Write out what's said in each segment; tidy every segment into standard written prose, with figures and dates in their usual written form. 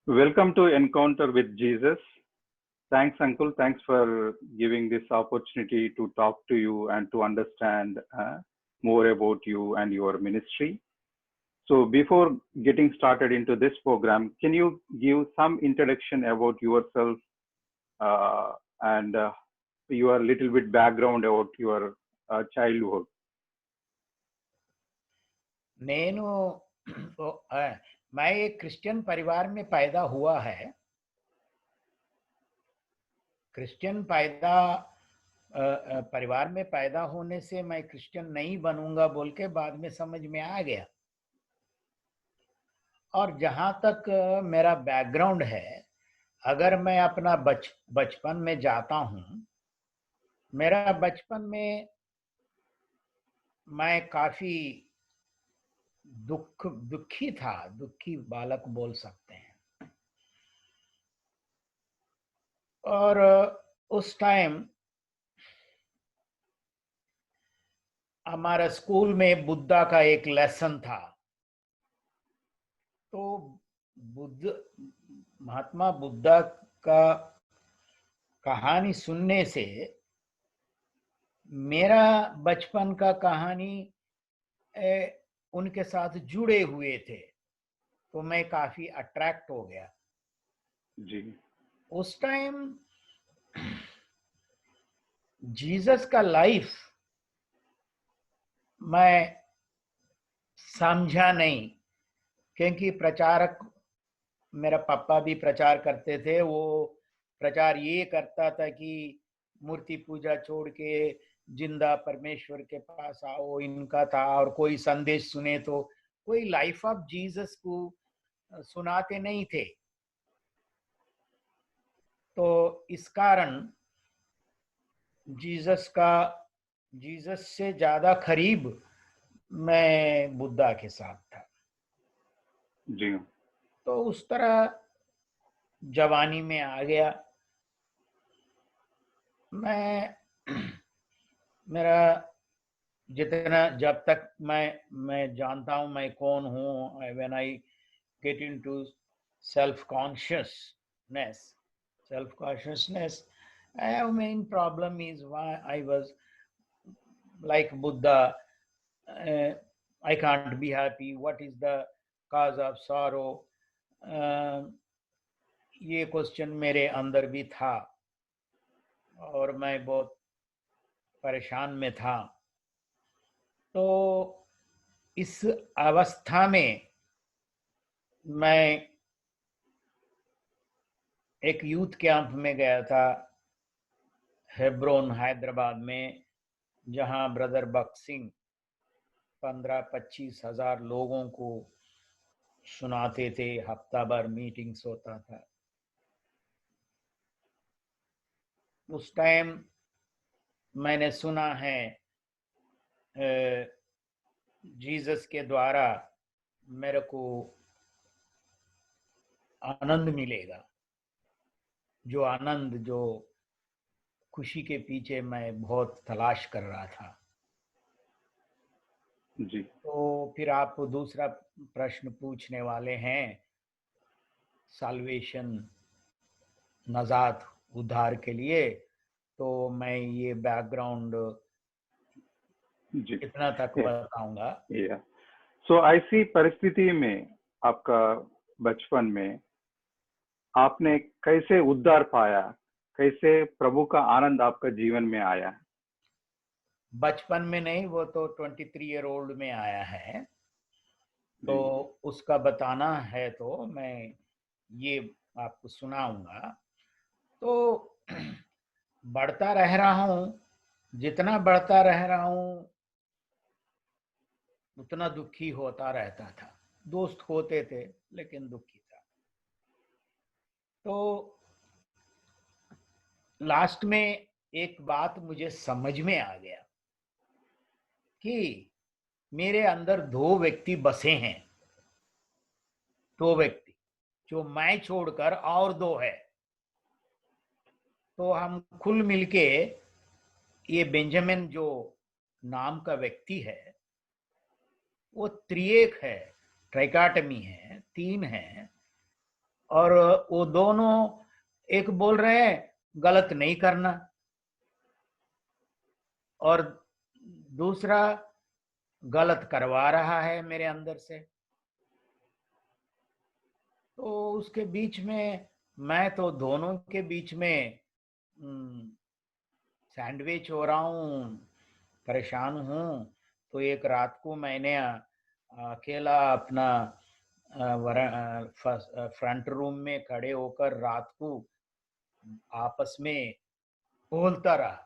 Welcome to Encounter with Jesus. Thanks, Uncle. Thanks for giving this opportunity to talk to you and to understand more about you and your ministry. So, before getting started into this program, can you give some introduction about yourself and your little bit background about your childhood? मैं एक Christian परिवार में पैदा हुआ है। Christian परिवार में पैदा होने से मैं क्रिश्चियन नहीं बनूंगा बोल के बाद में समझ में आ गया। और जहां तक मेरा बैकग्राउंड है, अगर मैं अपना बचपन में जाता हूं, मेरा बचपन में मैं काफी दुखी था, दुखी बालक बोल सकते हैं। और उस टाइम हमारा स्कूल में बुद्धा का एक लेसन था। तो महात्मा बुद्धा का कहानी सुनने से मेरा बचपन का कहानी उनके साथ जुड़े हुए थे, तो मैं काफी अट्रैक्ट हो गया जी। उस टाइम जीसस का लाइफ मैं समझा नहीं, क्योंकि प्रचारक मेरा पापा भी प्रचार करते थे। वो प्रचार ये करता था कि मूर्ति पूजा छोड़ के जिंदा परमेश्वर के पास आओ, इनका था। और कोई संदेश सुने तो कोई लाइफ ऑफ जीसस को सुनाते नहीं थे। तो इस कारण जीसस से ज्यादा करीब मैं बुद्धा के साथ था। जी। तो उस तरह जवानी में आ गया। मेरा जितना जब तक मैं जानता हूं मैं कौन हूं, when I get into self consciousness, our main problem is why I was like Buddha. I can't be happy. What is the cause of sorrow? ये क्वेश्चन मेरे अंदर भी था और मैं बहुत परेशान में था। तो इस अवस्था में मैं एक यूथ कैंप में गया था, हेब्रोन हैदराबाद में, जहां ब्रदर बक सिंह 15-25 हजार लोगों को सुनाते थे। हफ्ता भर मीटिंग्स होता था। उस टाइम मैंने सुना है जीसस के द्वारा मेरे को आनंद मिलेगा, जो आनंद, जो खुशी के पीछे मैं बहुत तलाश कर रहा था। जी। तो फिर आप दूसरा प्रश्न पूछने वाले हैं, साल्वेशन, नजात, उद्धार के लिए। तो मैं ये बैकग्राउंड इतना तक बताऊंगा। सो ऐसी परिस्थिति में आपका बचपन में आपने कैसे उद्धार पाया, कैसे प्रभु का आनंद आपका जीवन में आया? बचपन में नहीं, वो तो 23 ईयर ओल्ड में आया है। तो उसका बताना है तो मैं ये आपको सुनाऊंगा। तो बढ़ता रह रहा हूं, जितना बढ़ता रह रहा हूं उतना दुखी होता रहता था। दोस्त होते थे लेकिन दुखी था। तो लास्ट में एक बात मुझे समझ में आ गया कि मेरे अंदर दो व्यक्ति बसे हैं। दो व्यक्ति, जो मैं छोड़कर और दो है। तो हम कुल मिलके, ये बेंजामिन जो नाम का व्यक्ति है वो त्रिएक है, ट्राइकाटमी है, तीन है। और वो दोनों एक बोल रहे हैं गलत नहीं करना, और दूसरा गलत करवा रहा है मेरे अंदर से। तो उसके बीच में मैं तो दोनों के बीच में सैंडविच हो रहा हूँ, परेशान हूँ। तो एक रात को मैंने अकेला अपना फ्रंट रूम में खड़े होकर रात को आपस में बोलता रहा,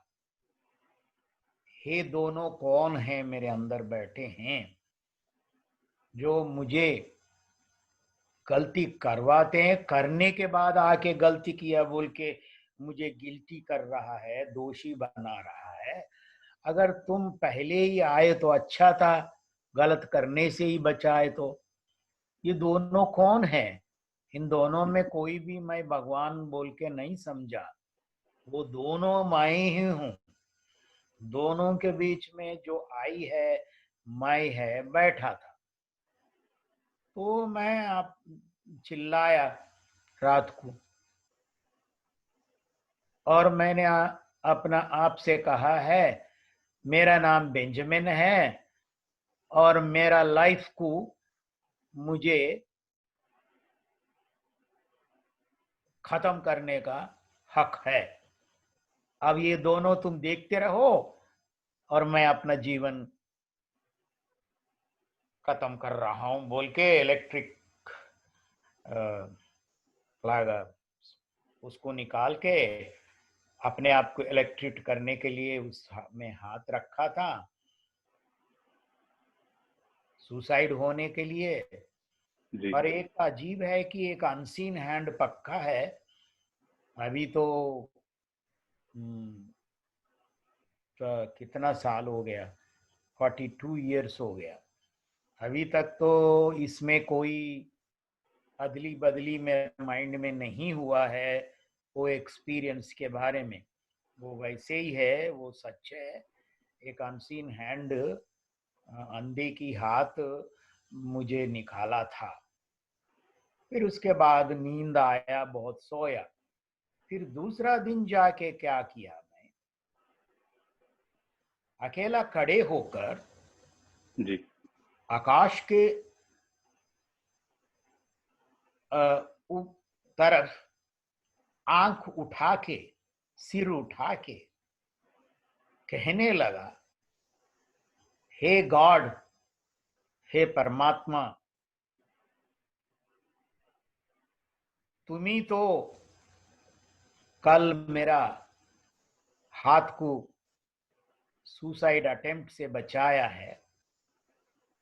ये दोनों कौन है मेरे अंदर बैठे हैं जो मुझे गलती करवाते हैं, करने के बाद आके गलती किया बोल के मुझे गिल्टी कर रहा है, दोषी बना रहा है। अगर तुम पहले ही आए तो अच्छा था, गलत करने से ही बचाए। तो ये दोनों कौन है? इन दोनों में कोई भी मैं भगवान बोल के नहीं समझा, वो दोनों मैं ही हूँ। दोनों के बीच में जो आई है मैं है बैठा था। तो मैं आप चिल्लाया रात को, और मैंने अपना आप से कहा है मेरा नाम बेंजामिन है और मेरा लाइफ को मुझे खत्म करने का हक है। अब ये दोनों तुम देखते रहो और मैं अपना जीवन खत्म कर रहा हूं बोल के इलेक्ट्रिक प्लग उसको निकाल के अपने आप को इलेक्ट्रिक करने के लिए उस में हाथ रखा था, सुसाइड होने के लिए। जी पर एक अजीब है कि एक अनसीन हैंड पक्का है। अभी तो कितना साल हो गया, 42 ईयर्स हो गया। अभी तक तो इसमें कोई अदली बदली में माइंड में नहीं हुआ है वो एक्सपीरियंस के बारे में। वो वैसे ही है, वो सच है। एक अनसीन हैंड, अंधे की हाथ मुझे निकाला था। फिर उसके बाद नींद आया, बहुत सोया। फिर दूसरा दिन जाके क्या किया, मैं अकेला खड़े होकर जी आकाश के तरफ आंख उठा के, सिर उठा के कहने लगा, हे गॉड, हे परमात्मा, तुम्ही तो कल मेरा हाथ को सुसाइड अटेम्प्ट से बचाया है,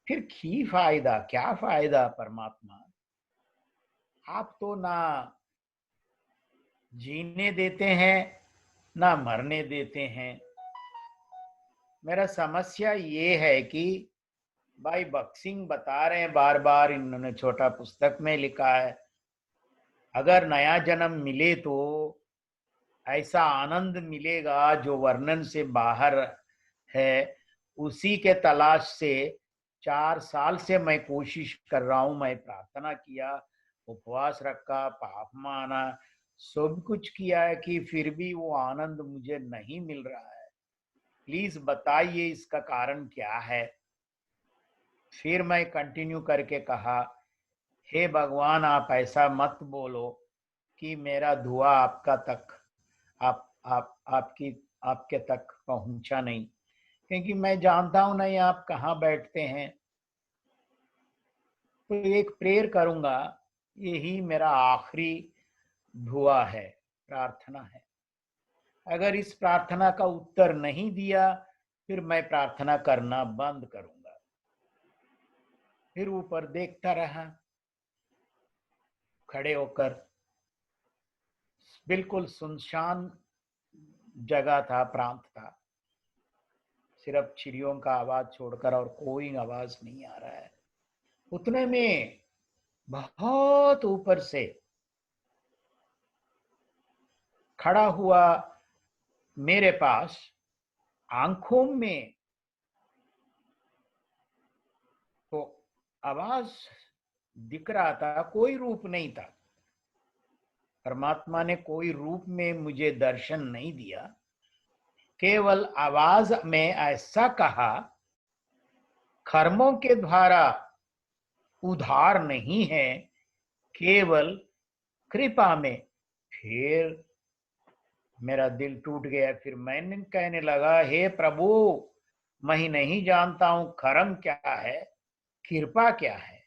फिर की फायदा, क्या फायदा परमात्मा? आप तो ना जीने देते हैं ना मरने देते हैं। मेरा समस्या ये है कि भाई बक्सिंग बता रहे हैं बार बार, इन्होंने छोटा पुस्तक में लिखा है, अगर नया जन्म मिले तो ऐसा आनंद मिलेगा जो वर्णन से बाहर है। उसी के तलाश से 4 साल से मैं कोशिश कर रहा हूं। मैं प्रार्थना किया, उपवास रखा, पाप माना, सब कुछ किया है कि फिर भी वो आनंद मुझे नहीं मिल रहा है। प्लीज बताइए इसका कारण क्या है। फिर मैं कंटिन्यू करके कहा, हे भगवान, आप ऐसा मत बोलो कि मेरा दुआ आपका तक आपके तक पहुंचा नहीं, क्योंकि मैं जानता हूं नहीं आप कहाँ बैठते हैं। तो एक प्रेयर करूंगा, यही मेरा आखिरी दुआ है, प्रार्थना है। अगर इस प्रार्थना का उत्तर नहीं दिया फिर मैं प्रार्थना करना बंद करूंगा। फिर ऊपर देखता रहा खड़े होकर। बिल्कुल सुनसान जगह था, प्रांत था, सिर्फ चिड़ियों का आवाज छोड़कर और कोई आवाज नहीं आ रहा है। उतने में बहुत ऊपर से खड़ा हुआ मेरे पास, आंखों में तो आवाज दिख रहा था, कोई रूप नहीं था, परमात्मा ने कोई रूप में मुझे दर्शन नहीं दिया, केवल आवाज में ऐसा कहा, कर्मों के द्वारा उद्धार नहीं है, केवल कृपा में। फिर मेरा दिल टूट गया। फिर मैंने कहने लगा, हे प्रभु, मैं नहीं जानता हूं कर्म क्या है, कृपा क्या है।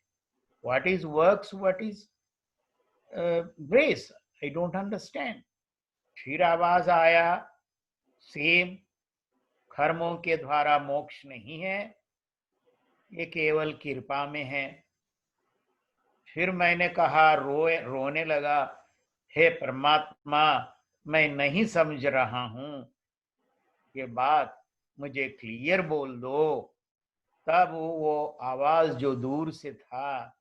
What is works, what is grace, I don't understand. फिर आवाज आया सेम, कर्मों के द्वारा मोक्ष नहीं है, ये केवल कृपा में है। फिर मैंने कहा, रोने लगा, हे परमात्मा, मैं नहीं समझ रहा हूं, ये बात मुझे क्लियर बोल दो। तब वो आवाज जो दूर से था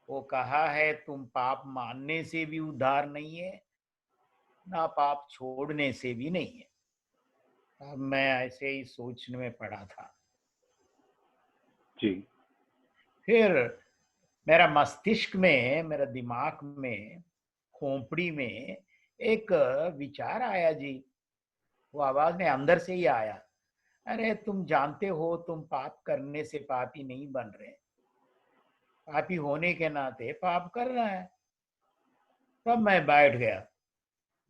वो कहा है, तुम पाप मानने से भी उद्धार नहीं है, ना पाप छोड़ने से भी नहीं है। अब मैं ऐसे ही सोचने में पड़ा था। जी। फिर मेरा मस्तिष्क में, मेरा दिमाग में, खोपड़ी में एक विचार आया जी। वो आवाज ने अंदर से ही आया, अरे तुम जानते हो तुम पाप करने से पापी नहीं बन रहे, पापी होने के नाते पाप कर रहा है। तब मैं बैठ गया।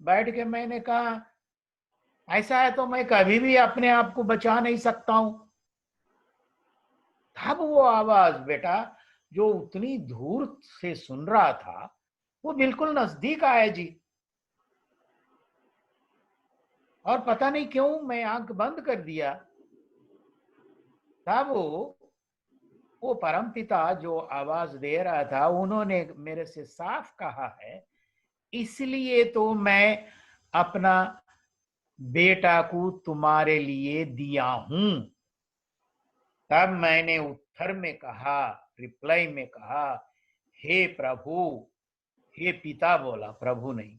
बैठ के मैंने कहा, ऐसा है तो मैं कभी भी अपने आप को बचा नहीं सकता हूं। तब वो आवाज बेटा जो उतनी दूर से सुन रहा था, वो बिल्कुल नजदीक आया जी। और पता नहीं क्यों मैं आंख बंद कर दिया। तब वो परमपिता जो आवाज दे रहा था, उन्होंने मेरे से साफ कहा है, इसलिए तो मैं अपना बेटा को तुम्हारे लिए दिया हूं। तब मैंने उत्तर में कहा, रिप्लाई में कहा, हे प्रभु, हे पिता बोला, प्रभु नहीं,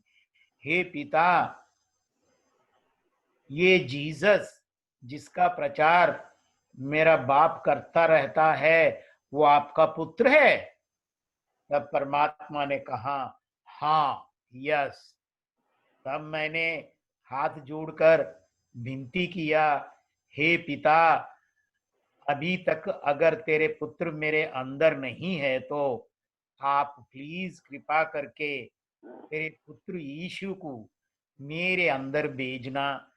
हे पिता, ये जीसस जिसका प्रचार मेरा बाप करता रहता है, वो आपका पुत्र है। तब परमात्मा ने कहा, हाँ, यस। तब मैंने हाथ जोड़कर विनती किया, हे पिता, अभी तक अगर तेरे पुत्र मेरे अंदर नहीं है तो आप प्लीज कृपा करके तेरे पुत्र यीशु को मेरे अंदर भेजना।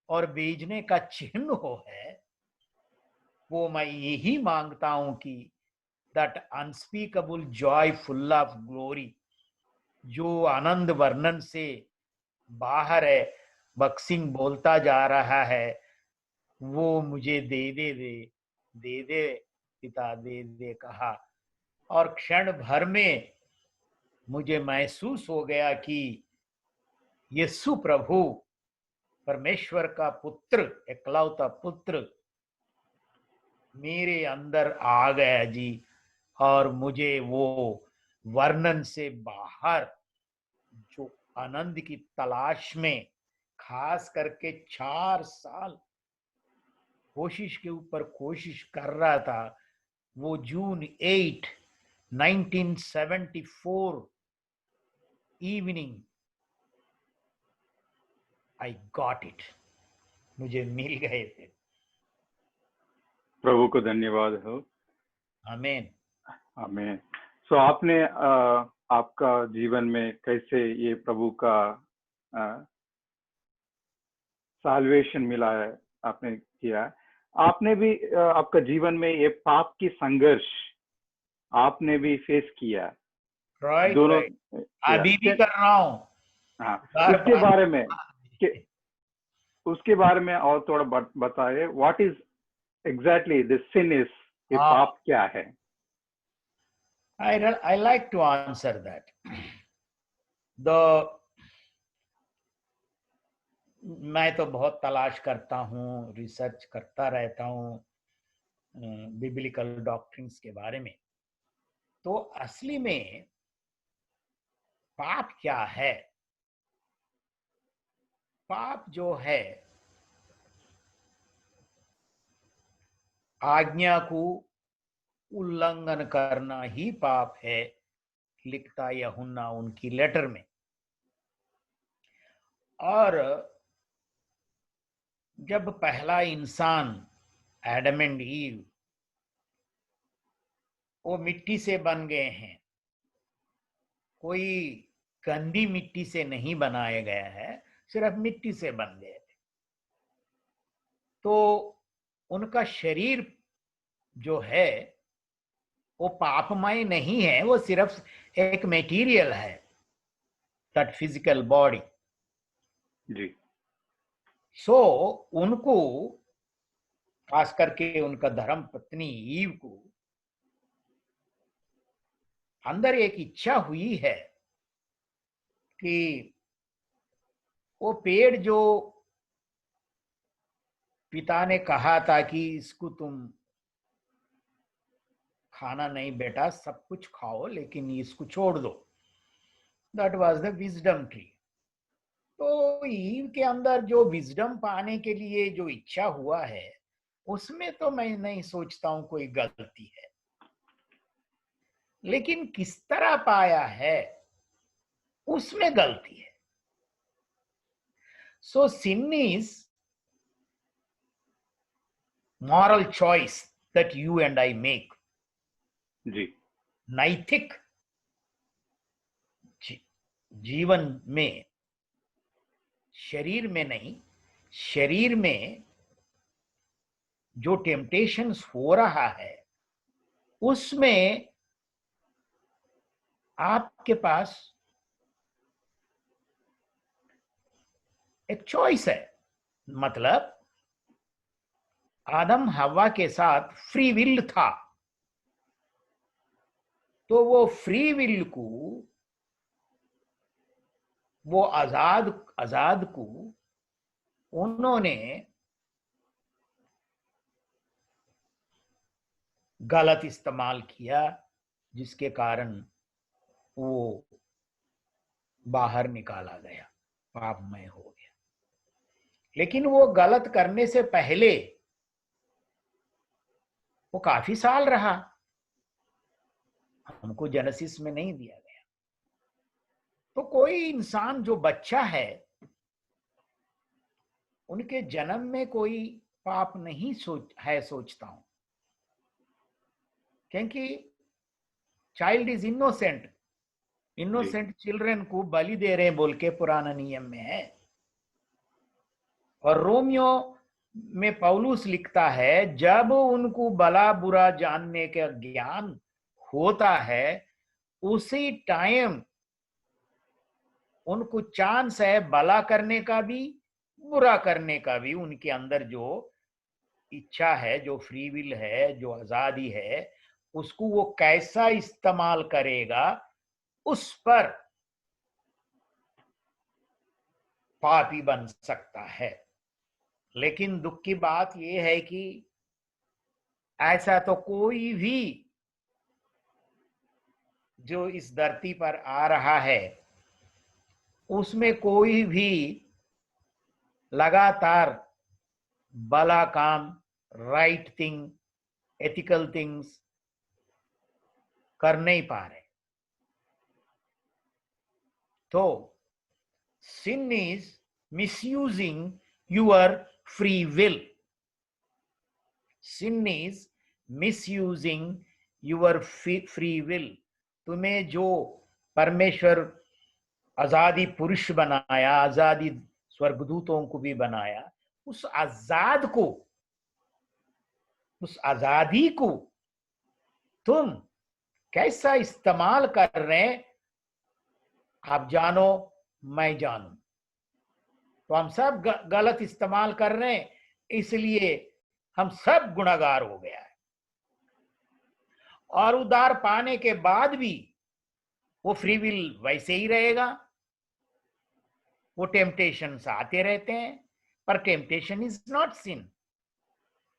और भेजने का चिन्ह हो है वो मैं यही मांगता हूं कि that unspeakable Joy full of glory, जो आनंद वर्णन से बाहर है, बक्सिंग बोलता जा रहा है, वो मुझे दे दे पिता, दे दे कहा। और क्षण भर में मुझे महसूस हो गया कि यीशु प्रभु, परमेश्वर का पुत्र, एकलौता पुत्र मेरे अंदर आ गया जी। और मुझे वो वर्णन से बाहर जो आनंद की तलाश में खास करके 4 साल कोशिश के ऊपर कोशिश कर रहा था, वो जून 8, 1974 इवनिंग आई गॉट इट, मुझे मिल गए थे। प्रभु को धन्यवाद हो। आमीन। आमीन। सो आपने आपका जीवन में कैसे ये प्रभु का साल्वेशन मिला है, आपने किया। आपने भी आपका जीवन में ये पाप की संघर्ष आपने भी फेस किया, राइट दोनों राइट, अभी भी कर रहा हूँ। हाँ, बार उसके बार बारे में उसके बारे में और थोड़ा बताइए। What is exactly this sin is, ये हाँ, पाप क्या है? I like to answer that. मैं तो बहुत तलाश करता हूँ, रिसर्च करता रहता हूँ बिब्लिकल डॉक्ट्रिन्स के बारे में। तो असली में पाप क्या है? पाप जो है, आज्ञा को उल्लंघन करना ही पाप है, लिखता यूहन्ना उनकी लेटर में। और जब पहला इंसान एडम एंड ईव वो मिट्टी से बन गए हैं, कोई गंदी मिट्टी से नहीं बनाया गया है, सिर्फ मिट्टी से बन गए थे, तो उनका शरीर जो है वो पापमय नहीं है, वो सिर्फ एक मटेरियल है, दैट फिजिकल बॉडी। जी सो उनको, खास करके उनका धर्म पत्नी ईव को अंदर एक इच्छा हुई है कि वो पेड़ जो पिता ने कहा था कि इसको तुम खाना नहीं बेटा, सब कुछ खाओ लेकिन इसको छोड़ दो, that was the wisdom tree. तो ईव के अंदर जो विजडम पाने के लिए जो इच्छा हुआ है, उसमें तो मैं नहीं सोचता हूं कोई गलती है, लेकिन किस तरह पाया है उसमें गलती है। So sin is moral choice that you and I make। जी नैतिक जीवन में, शरीर में नहीं, शरीर में जो टेम्पटेशंस हो रहा है उसमें आपके पास एक चॉइस है। मतलब आदम हवा के साथ फ्री विल था, तो वो फ्री विल को, वो आजाद को उन्होंने गलत इस्तेमाल किया, जिसके कारण वो बाहर निकाला गया, पापमय हो गया। लेकिन वो गलत करने से पहले वो काफी साल रहा, हमको जेनेसिस में नहीं दिया गया। तो कोई इंसान जो बच्चा है, उनके जन्म में कोई पाप नहीं सोचता हूं, क्योंकि child is innocent. Innocent children को बलि दे रहे हैं बोल के पुराना नियम में है। और रोमियो में पौलुस लिखता है, जब उनको भला बुरा जानने का ज्ञान होता है, उसी टाइम उनको चांस है भला करने का भी बुरा करने का भी। उनके अंदर जो इच्छा है, जो फ्री विल है, जो आजादी है, उसको वो कैसा इस्तेमाल करेगा उस पर पापी बन सकता है। लेकिन दुख की बात यह है कि ऐसा तो कोई भी जो इस धरती पर आ रहा है, उसमें कोई भी लगातार भला काम, राइट थिंग, एथिकल थिंग्स कर नहीं पा रहे। तो sin is misusing your free will। sin is misusing your free will। तुम्हें जो परमेश्वर आजादी पुरुष बनाया, आजादी स्वर्गदूतों को भी बनाया, उस आजादी को तुम कैसा इस्तेमाल कर रहे हैं, आप जानो मैं जानू। तो हम सब गलत इस्तेमाल कर रहे हैं, इसलिए हम सब गुनाहगार हो गया है। और उद्धार पाने के बाद भी वो फ्री विल वैसे ही रहेगा। वो टेम्पटेशन आते रहते हैं, पर टेम्पटेशन इज नॉट सिन।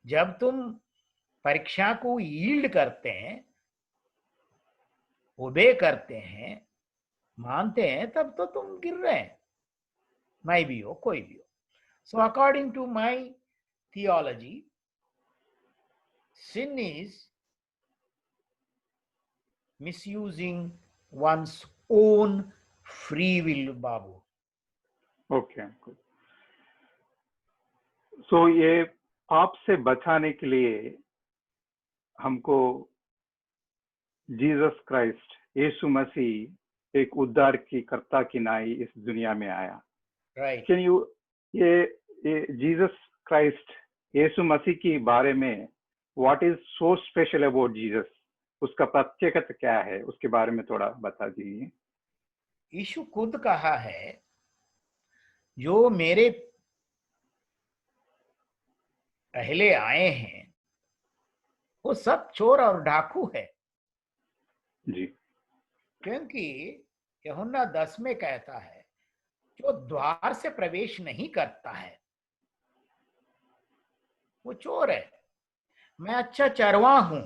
जब तुम परीक्षा को यील्ड करते हैं, ओबे करते हैं, मानते हैं, तब तो तुम गिर रहे हैं, मैं भी हो, कोई भी हो। So according to my theology, sin is misusing one's own free will, बाबू। Okay uncle. सो ये पाप से बचाने के लिए हमको जीसस क्राइस्ट, यीशु मसीह एक उद्धार की कर्ता की नाई इस दुनिया में आया। राइट। कैन यू ये जीसस क्राइस्ट, यीशु मसीह के बारे में what is so special about Jesus, उसका प्रत्येकता क्या है, उसके बारे में थोड़ा बता दीजिए। यीशु खुद कहा है, जो मेरे पहले आए हैं वो सब चोर और डाकू है। जी क्योंकि यूहन्ना 10 में कहता है, जो द्वार से प्रवेश नहीं करता है वो चोर है। मैं अच्छा चरवाहा हूं,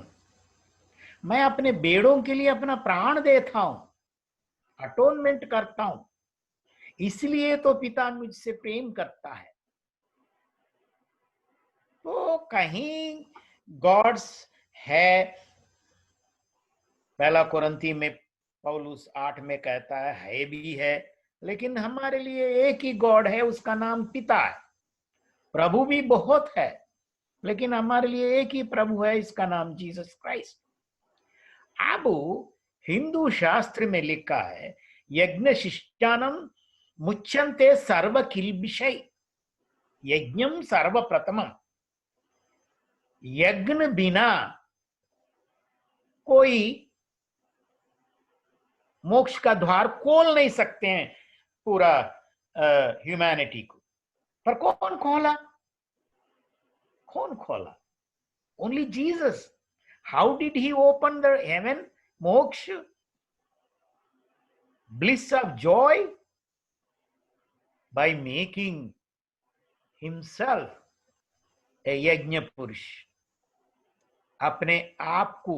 मैं अपने भेड़ों के लिए अपना प्राण देता हूं, अटोनमेंट करता हूं, इसलिए तो पिता मुझसे प्रेम करता है। तो कहीं गॉड्स है, पहला कुरंती में पौलुस 8 में कहता है भी है, लेकिन हमारे लिए एक ही गॉड है, उसका नाम पिता है। प्रभु भी बहुत है, लेकिन हमारे लिए एक ही प्रभु है, इसका नाम जीसस क्राइस्ट। अब हिंदू शास्त्र में लिखा है, यज्ञ शिष्टानम मुच्यन्ते सर्व किल्बिषय, यज्ञम सर्वप्रथमम। यज्ञ बिना कोई मोक्ष का द्वार खोल नहीं सकते हैं पूरा ह्यूमैनिटी को। पर कौन खोला? कौन खोला? Only Jesus. How did he open the haven, मोक्ष, bliss of joy? By making himself a यज्ञ पुरुष, अपने आप को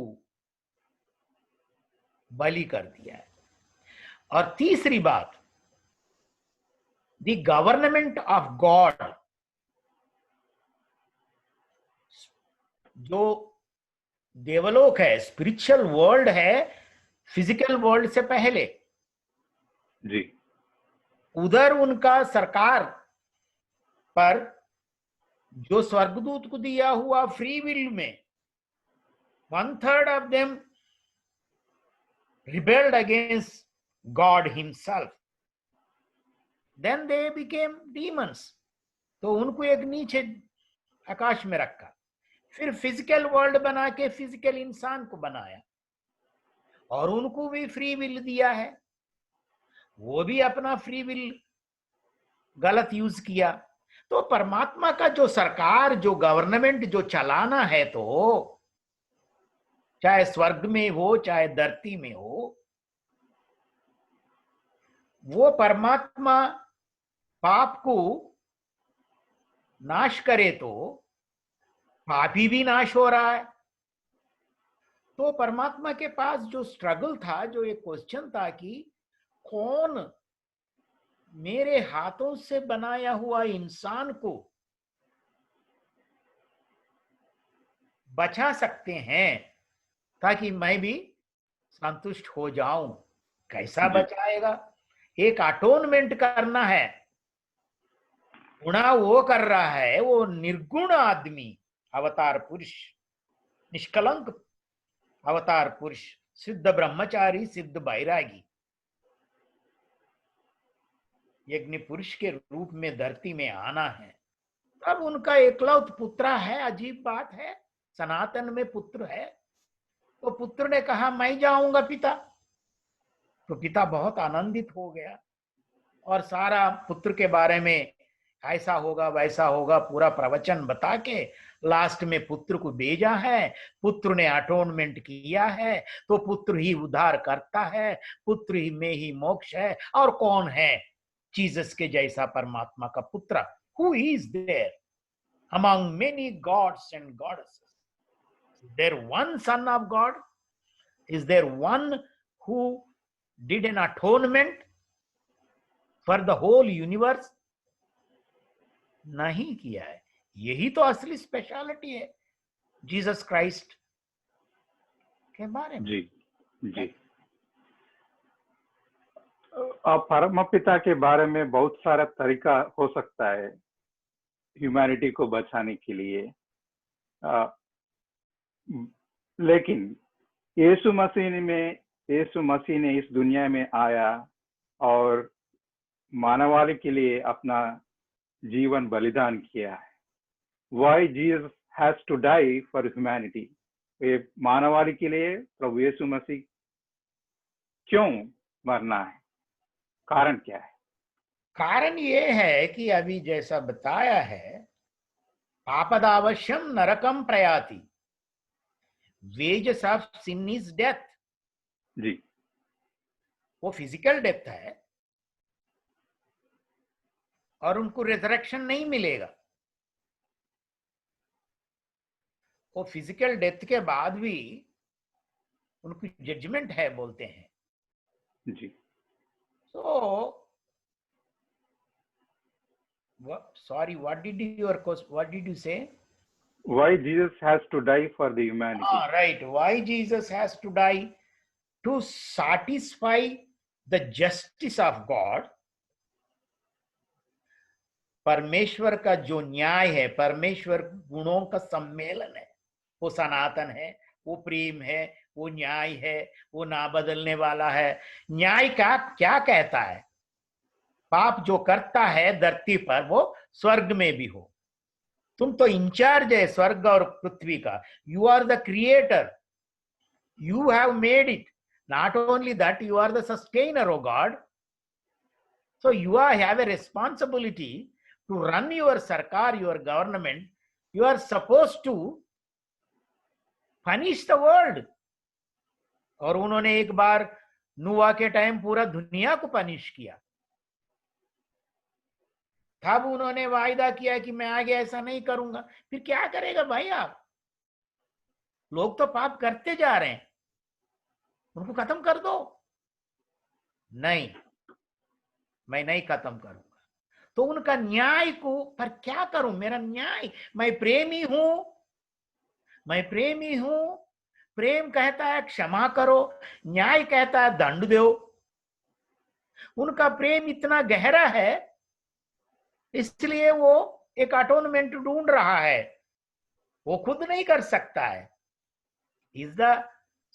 बलि कर दिया है। और तीसरी बात, द गवर्नमेंट ऑफ गॉड, जो देवलोक है, स्पिरिचुअल वर्ल्ड है, फिजिकल वर्ल्ड से पहले, जी उधर उनका सरकार पर जो स्वर्गदूत को दिया हुआ फ्री विल में 1/3 of them rebelled against God himself. Then they became demons. तो उनको एक नीचे आकाश में रखा, फिर फिजिकल वर्ल्ड बना के फिजिकल इंसान को बनाया, और उनको भी फ्री विल दिया है। वो भी अपना फ्री विल गलत यूज किया। तो परमात्मा का जो सरकार, जो गवर्नमेंट जो चलाना है, तो चाहे स्वर्ग में हो चाहे धरती में हो, वो परमात्मा पाप को नाश करे तो पापी भी नाश हो रहा है। तो परमात्मा के पास जो स्ट्रगल था, जो एक क्वेश्चन था कि कौन मेरे हाथों से बनाया हुआ इंसान को बचा सकते हैं ताकि मैं भी संतुष्ट हो जाऊं। कैसा जी बचाएगा? एक अटोनमेंट करना है। गुणा वो कर रहा है, वो निर्गुण आदमी, अवतार पुरुष, निष्कलंक अवतार पुरुष, सिद्ध ब्रह्मचारी, सिद्ध बैरागी, यज्ञ पुरुष के रूप में धरती में आना है। अब उनका एकलौत पुत्र है। अजीब बात है, सनातन में पुत्र है। तो पुत्र ने कहा मैं जाऊंगा पिता। तो पिता बहुत आनंदित हो गया और सारा पुत्र के बारे में ऐसा होगा वैसा होगा पूरा प्रवचन बता के लास्ट में पुत्र को भेजा है। पुत्र ने अटोनमेंट किया है, तो पुत्र ही उद्धार करता है, पुत्र ही में ही मोक्ष है। और कौन है जीसस के जैसा परमात्मा का पुत्र? Who is there among many gods and goddesses? Is there one son of God? Is there one who did an atonement for the whole universe? नहीं किया है। यही तो असली स्पेशलिटी है जीसस क्राइस्ट के बारे में। जी जी परम पिता के बारे में बहुत सारा तरीका हो सकता है ह्यूमैनिटी को बचाने के लिए, लेकिन यीशु मसीह ने इस दुनिया में आया और मानवाళి के लिए अपना जीवन बलिदान किया है। Why Jesus has to die for humanity? ये मानवाళి के लिए प्रभु यीशु मसीह क्यों मरना है? कारण क्या है? कारण ये है कि अभी जैसा बताया है, पापदावश्यम नरकम प्रयाति, wages of sin is death. जी, वो फिजिकल डेथ है और उनको रिजरेक्शन नहीं मिलेगा। वो फिजिकल डेथ के बाद भी उनकी जजमेंट है बोलते हैं। जी। So, sorry, what did you say? Why Jesus has to die for the humanity? Right. Why Jesus has to die? To satisfy the justice of God. परमेश्वर का जो न्याय है, परमेश्वर गुणों का सम्मेलन है, वो सनातन है, वो प्रेम है, वो न्याय है, वो ना बदलने वाला है। न्याय का क्या कहता है? पाप जो करता है धरती पर वो स्वर्ग में भी हो। तुम तो इंचार्ज है स्वर्ग और पृथ्वी का। You are the creator, you have made it. Not only that, you are the sustainer O God. So you have a responsibility to run your सरकार, your government. You are suppose to punish the world. और उन्होंने एक बार नूह के time पूरा दुनिया को punish किया। तब उन्होंने वायदा किया कि मैं आगे ऐसा नहीं करूंगा। फिर क्या करेगा भाई आप? लोग तो पाप करते जा रहे हैं, उनको खत्म कर दो। नहीं, मैं नहीं खत्म करूंगा। तो उनका न्याय को पर क्या करूं? मेरा न्याय, मैं प्रेमी हूं, मैं प्रेमी हूं। प्रेम कहता है क्षमा करो, न्याय कहता है दंड दो। उनका प्रेम इतना गहरा है, इसलिए वो एक अटोनमेंट ढूंढ रहा है। वो खुद नहीं कर सकता है। इज द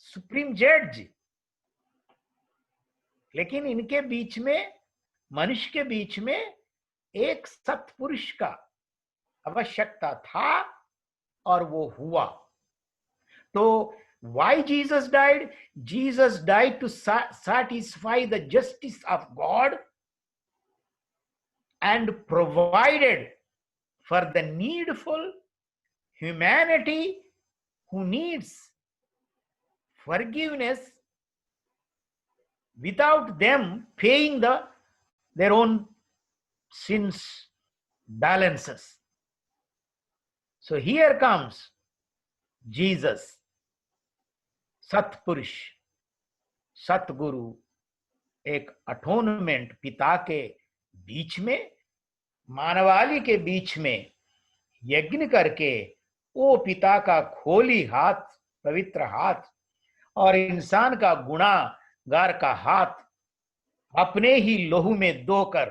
सुप्रीम जज। लेकिन इनके बीच में, मनुष्य के बीच में एक सत्पुरुष का आवश्यकता था और वो हुआ। तो why Jesus died? Jesus died to satisfy the justice of God and provided for the needful humanity who needs forgiveness without them paying their own sins balances. So here comes Jesus, सतपुरुष, सतगुरु, एक atonement पिता के बीच में, मानवाళి के बीच में यज्ञ करके वो पिता का खोली हाथ, पवित्र हाथ और इंसान का गुनाहगार का हाथ अपने ही लहू में धोकर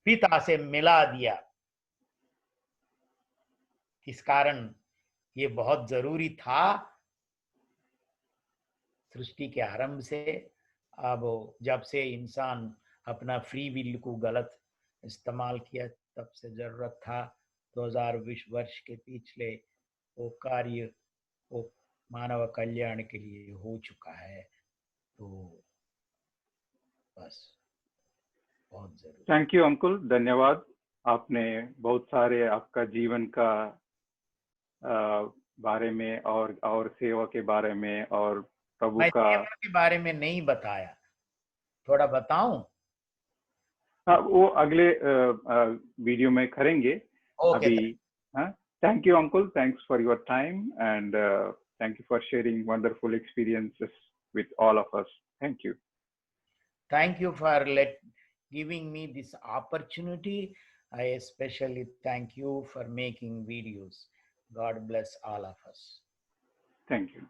पिता से मिला दिया। इस कारण ये बहुत जरूरी था सृष्टि के आरंभ से। अब जब से इंसान अपना फ्री विल को गलत इस्तेमाल किया, तब से जरूरत था। 2020 वर्ष के पिछले वो कार्य वो मानव कल्याण के लिए हो चुका है। तो बस बहुत जरूरी। थैंक यू अंकुल, धन्यवाद। आपने बहुत सारे आपका जीवन का बारे में और सेवा के बारे में और प्रभु का सेवा के बारे में नहीं बताया, थोड़ा बताऊं? हाँ, वो अगले वीडियो में करेंगे। अभी हाँ, thank you uncle, thanks for your time and thank you for sharing wonderful experiences with all of us. Thank you. Thank you for giving me this opportunity. I especially thank you for making videos. God bless all of us. Thank you.